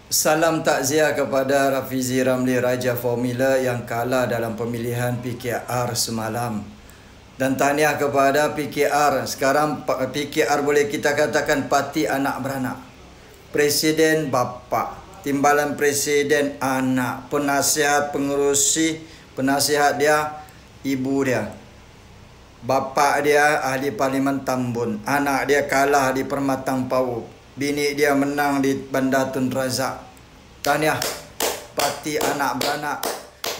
Salam takziah kepada Rafizi Ramli, Raja Formula yang kalah dalam pemilihan PKR semalam. Dan tahniah kepada PKR. Sekarang PKR boleh kita katakan parti anak beranak. Presiden bapa, timbalan presiden anak, penasihat pengerusi, penasihat dia ibu dia. Bapa dia ahli Parlimen Tambun, anak dia kalah di Permatang Pau. Bini dia menang di Bandar Tun Razak. Tahniah parti anak beranak.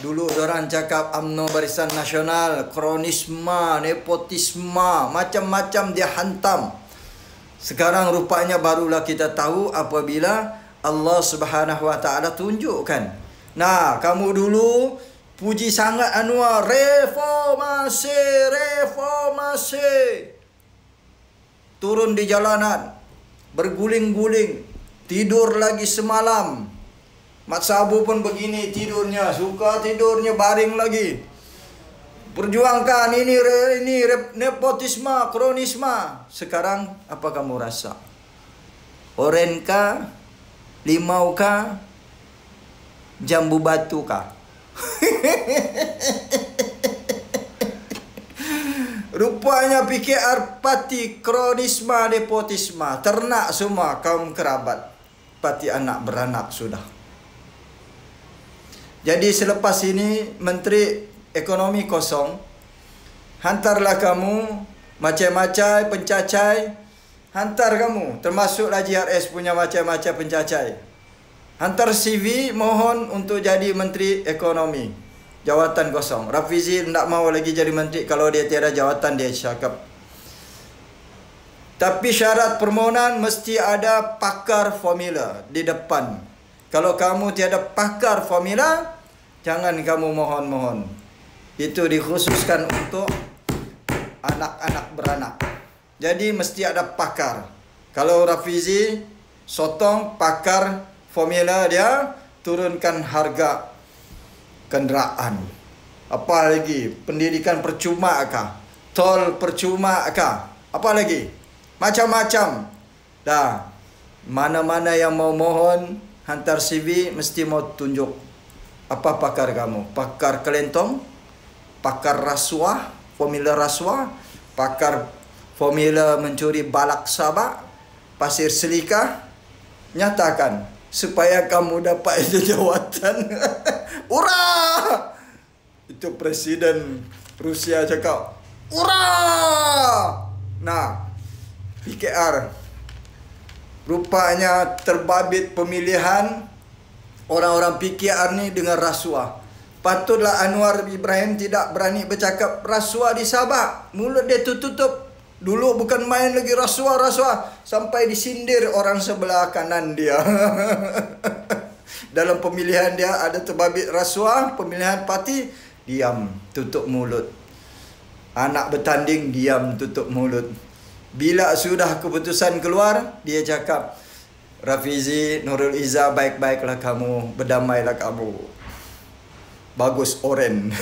Dulu orang cakap UMNO Barisan Nasional, kronisma, nepotisma, macam-macam dia hantam. Sekarang rupanya barulah kita tahu apabila Allah Subhanahu Wa Taala tunjukkan. Nah, kamu dulu puji sangat Anwar, reformasi, reformasi. Turun di jalanan, berguling-guling, tidur lagi semalam. Mat Sabu pun begini tidurnya, suka tidurnya baring lagi. Perjuangkan ini nepotisme, kronisme. Sekarang apa kamu rasa? Oren kah? Limau kah? Jambu batu kah? Rupanya PKR parti kronisme, nepotisme, ternak semua kaum kerabat. Parti anak beranak sudah. Jadi selepas ini Menteri Ekonomi kosong. Hantarlah kamu macam-macam pencacai. Hantar kamu, termasuklah GRS punya macam-macam pencacai. Hantar CV mohon untuk jadi Menteri Ekonomi. Jawatan kosong. Rafizi tidak mau lagi jadi menteri kalau dia tiada jawatan, dia cakap. Tapi syarat permohonan mesti ada pakar formula di depan. Kalau kamu tiada pakar formula, jangan kamu mohon-mohon. Itu dikhususkan untuk anak-anak beranak. Jadi mesti ada pakar. Kalau Rafizi sotong pakar formula dia, turunkan harga kenderaan. Apa lagi? Pendidikan percuma kah? Tol percuma kah? Apa lagi? Macam-macam. Dah. Mana-mana yang mau mohon hantar CV mesti mau tunjuk apa pakar kamu. Pakar kelentong, pakar rasuah, formula rasuah, pakar formula mencuri balak sabak, pasir selika. Nyatakan supaya kamu dapat itu jawatan. Ura! Itu Presiden Rusia cakap, ura! Nah, PKR rupanya terbabit pemilihan orang-orang PKR ni dengan rasuah. Patutlah Anwar Ibrahim tidak berani bercakap rasuah di Sabah. Mulut dia tutup. Dulu bukan main lagi rasuah-rasuah. Sampai disindir orang sebelah kanan dia. Dalam pemilihan dia ada terbabit rasuah. Pemilihan parti, diam, tutup mulut. Anak bertanding, diam, tutup mulut. Bila sudah keputusan keluar, dia cakap, Rafizi, Nurul Izzah, baik-baiklah kamu, berdamailah kamu. Bagus oren.